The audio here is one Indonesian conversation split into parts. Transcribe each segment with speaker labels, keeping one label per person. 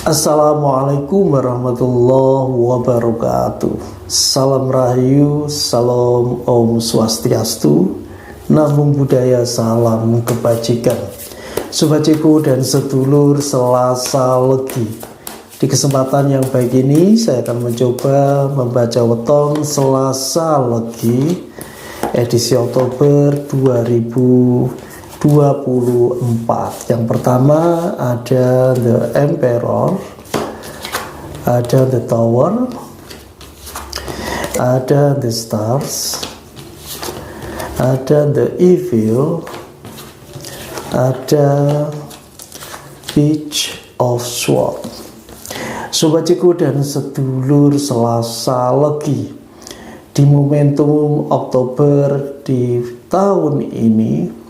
Speaker 1: Assalamualaikum warahmatullahi wabarakatuh. Salam Rahayu, Salam Om Swastiastu, Namo Buddhaya, Salam Kebajikan. Sobat Ceko dan sedulur Selasa Legi, di kesempatan yang baik ini saya akan mencoba membaca weton Selasa Legi edisi Oktober 2024. Yang pertama ada The Emperor, ada The Tower, ada The Stars, ada The Evil, ada Page of Swords. Sobat Ceko dan sedulur Selasa Legi, di momentum Oktober di tahun ini,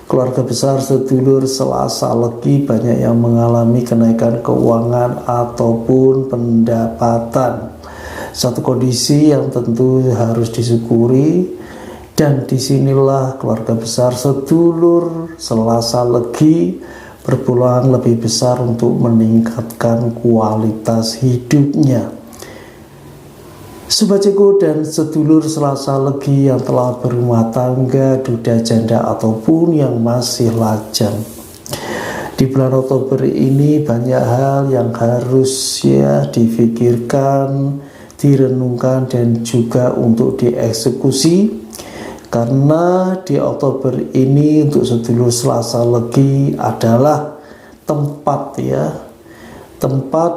Speaker 1: keluarga besar sedulur Selasa Legi banyak yang mengalami kenaikan keuangan ataupun pendapatan. Satu kondisi yang tentu harus disyukuri, dan disinilah keluarga besar sedulur Selasa Legi berpeluang lebih besar untuk meningkatkan kualitas hidupnya. Sobat Ceko dan sedulur Selasa Legi yang telah berumah tangga, duda janda ataupun yang masih lajang, di bulan Oktober ini banyak hal yang harus difikirkan, direnungkan dan juga untuk dieksekusi. Karena di Oktober ini untuk sedulur Selasa Legi adalah tempat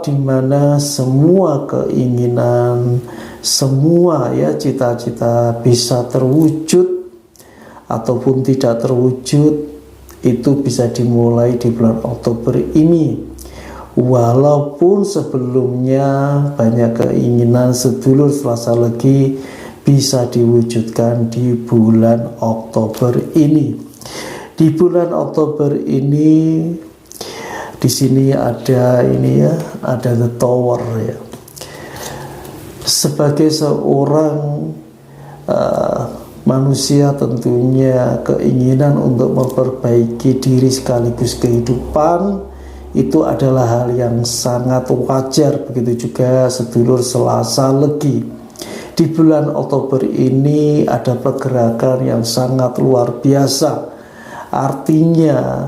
Speaker 1: di mana semua keinginan, semua cita-cita bisa terwujud ataupun tidak terwujud, itu bisa dimulai di bulan Oktober ini. Walaupun sebelumnya banyak keinginan sedulur Selasa Legi bisa diwujudkan di bulan Oktober ini. Di bulan Oktober ini, di sini ada ada The Tower ya. Sebagai seorang manusia, tentunya keinginan untuk memperbaiki diri sekaligus kehidupan itu adalah hal yang sangat wajar. Begitu juga sedulur Selasa Legi. Di bulan Oktober ini ada pergerakan yang sangat luar biasa. Artinya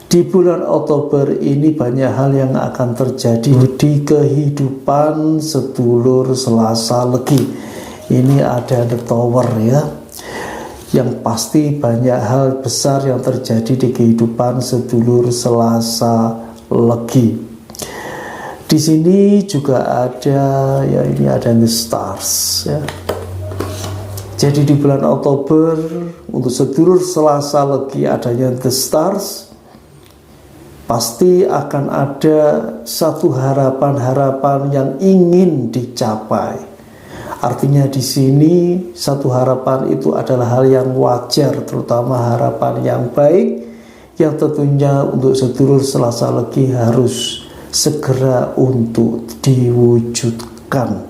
Speaker 1: di bulan Oktober ini banyak hal yang akan terjadi di kehidupan sedulur Selasa Legi. Ini ada The Tower ya. Yang pasti banyak hal besar yang terjadi di kehidupan sedulur Selasa Legi. Di sini juga ada ini ada The Stars ya. Jadi di bulan Oktober untuk sedulur Selasa Legi adanya The Stars, pasti akan ada satu harapan-harapan yang ingin dicapai. Artinya di sini satu harapan itu adalah hal yang wajar, terutama harapan yang baik yang tentunya untuk sedulur Selasa Legi harus segera untuk diwujudkan.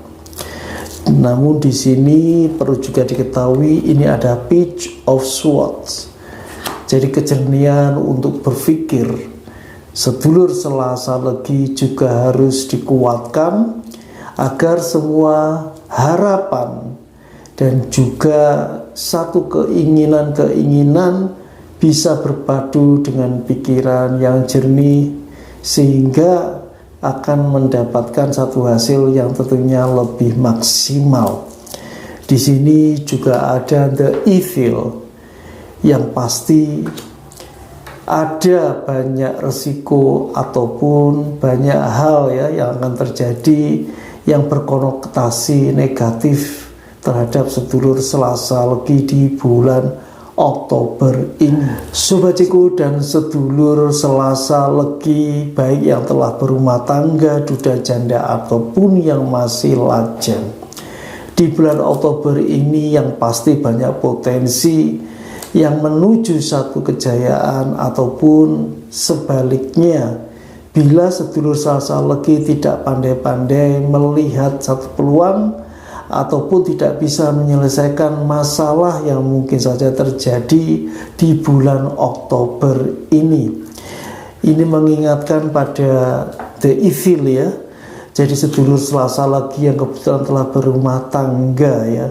Speaker 1: Namun di sini perlu juga diketahui ini ada Page of Swords. Jadi kejernihan untuk berpikir sedulur Selasa Legi juga harus dikuatkan agar semua harapan dan juga satu keinginan bisa berpadu dengan pikiran yang jernih, sehingga akan mendapatkan satu hasil yang tentunya lebih maksimal. Di sini juga ada The Evil, yang pasti ada banyak resiko ataupun banyak hal yang akan terjadi yang berkonotasi negatif terhadap sedulur Selasa Legi di bulan Oktober ini. Sobat Ceko dan sedulur Selasa Legi, baik yang telah berumah tangga, duda janda ataupun yang masih lajang, di bulan Oktober ini yang pasti banyak potensi yang menuju satu kejayaan ataupun sebaliknya. Bila sedulur Selasa Legi tidak pandai-pandai melihat satu peluang ataupun tidak bisa menyelesaikan masalah yang mungkin saja terjadi di bulan Oktober ini. Ini mengingatkan pada the evil ya. Jadi sedulur Selasa Legi yang kebetulan telah berumah tangga ya,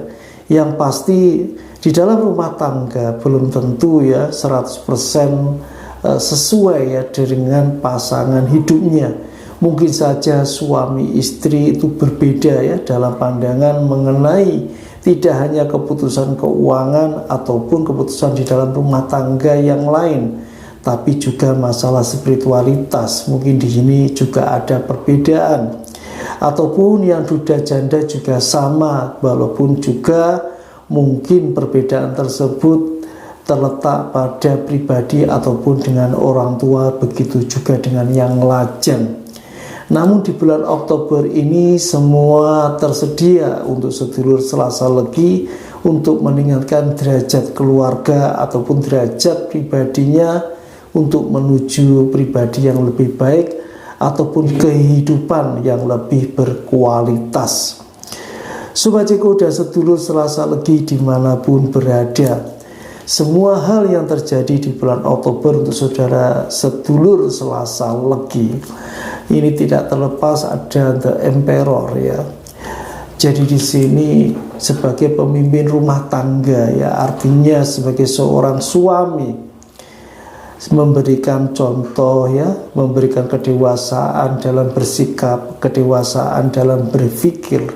Speaker 1: yang pasti di dalam rumah tangga belum tentu ya 100% sesuai ya dengan pasangan hidupnya. Mungkin saja suami istri itu berbeda ya dalam pandangan mengenai tidak hanya keputusan keuangan ataupun keputusan di dalam rumah tangga yang lain, tapi juga masalah spiritualitas. Mungkin di sini juga ada perbedaan. Ataupun yang duda janda juga sama, walaupun juga mungkin perbedaan tersebut terletak pada pribadi ataupun dengan orang tua, begitu juga dengan yang lajang. Namun di bulan Oktober ini semua tersedia untuk sedulur Selasa Legi untuk meningkatkan derajat keluarga ataupun derajat pribadinya untuk menuju pribadi yang lebih baik ataupun kehidupan yang lebih berkualitas. Sobat Ceko dan sedulur Selasa Legi dimanapun berada, semua hal yang terjadi di bulan Oktober untuk saudara sedulur Selasa Legi ini tidak terlepas ada The Emperor ya. Jadi di sini sebagai pemimpin rumah tangga ya, artinya sebagai seorang suami memberikan contoh ya, memberikan kedewasaan dalam bersikap, kedewasaan dalam berpikir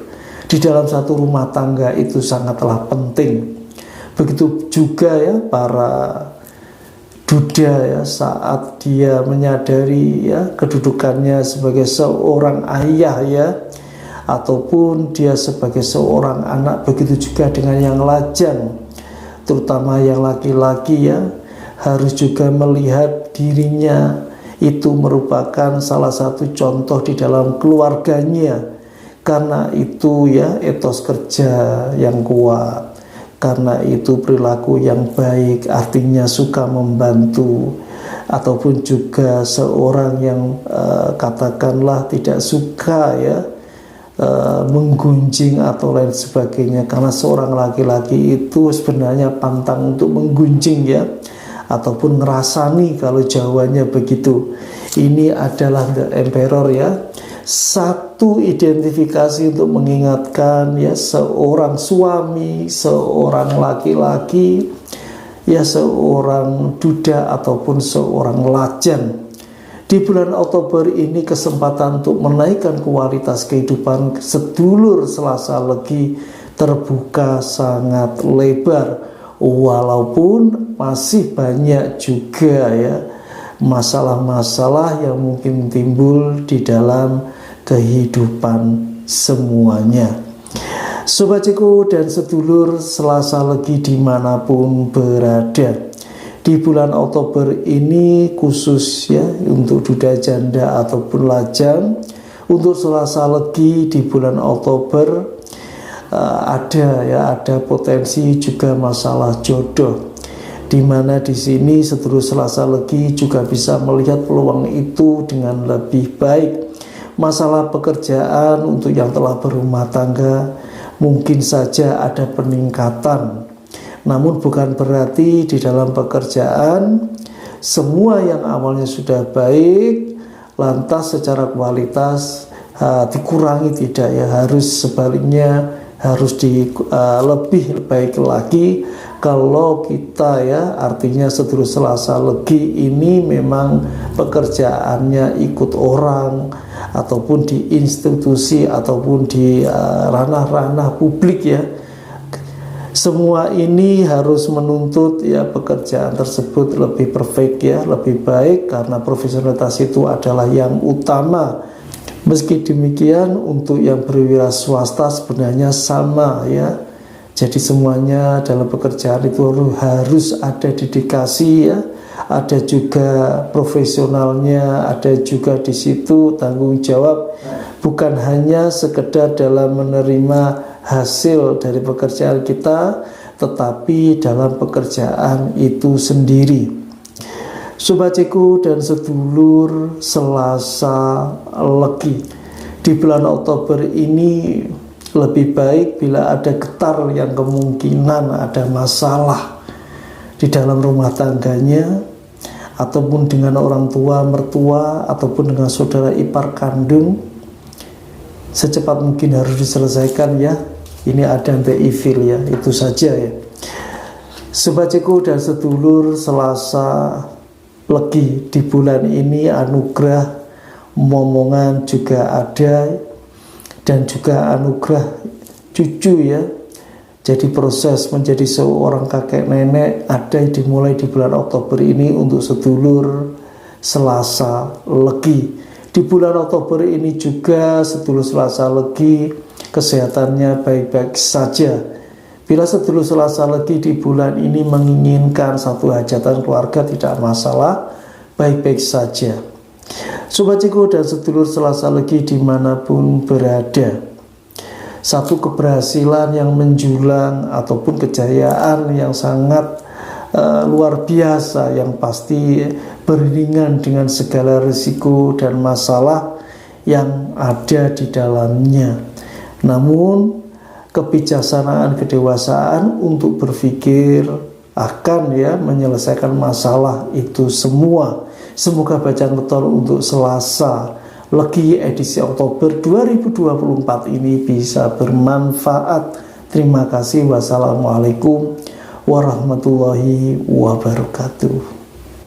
Speaker 1: di dalam satu rumah tangga itu sangatlah penting. Begitu juga ya para duda ya, saat dia menyadari ya kedudukannya sebagai seorang ayah ya, ataupun dia sebagai seorang anak, begitu juga dengan yang lajang, terutama yang laki-laki ya, harus juga melihat dirinya itu merupakan salah satu contoh di dalam keluarganya. Karena itu ya etos kerja yang kuat, karena itu perilaku yang baik, artinya suka membantu, ataupun juga seorang yang katakanlah tidak suka ya menggunjing atau lain sebagainya. Karena seorang laki-laki itu sebenarnya pantang untuk menggunjing ya, ataupun ngerasani kalau Jawanya begitu. Ini adalah The Emperor ya, satu identifikasi untuk mengingatkan ya seorang suami, seorang laki-laki ya, seorang duda ataupun seorang lajang. Di bulan Oktober ini kesempatan untuk menaikkan kualitas kehidupan sedulur Selasa Legi terbuka sangat lebar, walaupun masih banyak juga ya masalah-masalah yang mungkin timbul di dalam kehidupan semuanya. Sobat Ceko dan sedulur Selasa Legi dimanapun berada, di bulan Oktober ini khusus ya untuk duda janda ataupun lajang, untuk Selasa Legi di bulan Oktober ada potensi juga masalah jodoh, di mana di sini sedulur Selasa Legi juga bisa melihat peluang itu dengan lebih baik. Masalah pekerjaan untuk yang telah berumah tangga mungkin saja ada peningkatan, namun bukan berarti di dalam pekerjaan semua yang awalnya sudah baik lantas secara kualitas dikurangi, tidak ya, harus sebaliknya, harus lebih baik lagi. Kalau kita ya, artinya sedulur Selasa Legi ini memang pekerjaannya ikut orang ataupun di institusi ataupun di ranah-ranah publik ya, semua ini harus menuntut ya pekerjaan tersebut lebih perfect ya, lebih baik, karena profesionalitas itu adalah yang utama. Meski demikian untuk yang berwira swasta sebenarnya sama ya. Jadi semuanya dalam pekerjaan itu harus ada dedikasi ya, ada juga profesionalnya, ada juga di situ tanggung jawab, bukan hanya sekedar dalam menerima hasil dari pekerjaan kita, tetapi dalam pekerjaan itu sendiri. Sobat Ceko dan sedulur Selasa Legi, di bulan Oktober ini lebih baik bila ada getar yang kemungkinan ada masalah di dalam rumah tangganya, ataupun dengan orang tua, mertua, ataupun dengan saudara ipar kandung, secepat mungkin harus diselesaikan ya. Ini ada evil ya, itu saja ya. Sobatku dan sedulur, Selasa Legi di bulan ini anugerah momongan juga ada, dan juga anugerah cucu ya. Jadi proses menjadi seorang kakek nenek ada yang dimulai di bulan Oktober ini untuk sedulur Selasa Legi. Di bulan Oktober ini juga sedulur Selasa Legi kesehatannya baik-baik saja. Bila sedulur Selasa Legi di bulan ini menginginkan satu hajatan keluarga, tidak masalah, baik-baik saja. Sobatku dan sedulur Selasa Legi dimanapun berada, satu keberhasilan yang menjulang ataupun kejayaan yang sangat luar biasa yang pasti beriringan dengan segala risiko dan masalah yang ada di dalamnya. Namun kebijaksanaan, kedewasaan untuk berpikir akan ya menyelesaikan masalah itu semua. Semoga bacaan betul untuk Selasa Legi edisi Oktober 2024 ini bisa bermanfaat. Terima kasih. Wassalamualaikum warahmatullahi wabarakatuh.